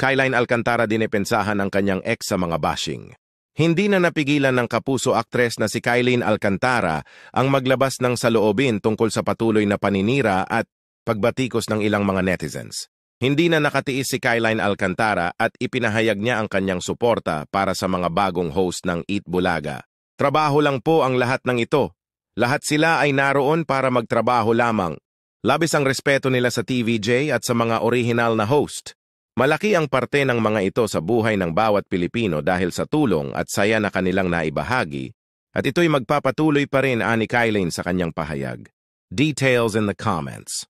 Kaylain Alcantara dinepensahan ang kanyang ex sa mga bashing. Hindi na napigilan ng kapuso aktres na si Kaylain Alcantara ang maglabas ng saloobin tungkol sa patuloy na paninira at pagbatikos ng ilang mga netizens. Hindi na nakatiis si Kaylain Alcantara at ipinahayag niya ang kanyang suporta para sa mga bagong host ng Eat Bulaga. Trabaho lang po ang lahat ng ito. Lahat sila ay naroon para magtrabaho lamang. Labis ang respeto nila sa TVJ at sa mga orihinal na host. Malaki ang parte ng mga ito sa buhay ng bawat Pilipino dahil sa tulong at saya na kanilang naibahagi, at ito'y magpapatuloy pa rin ani Kaylain sa kanyang pahayag. Details in the comments.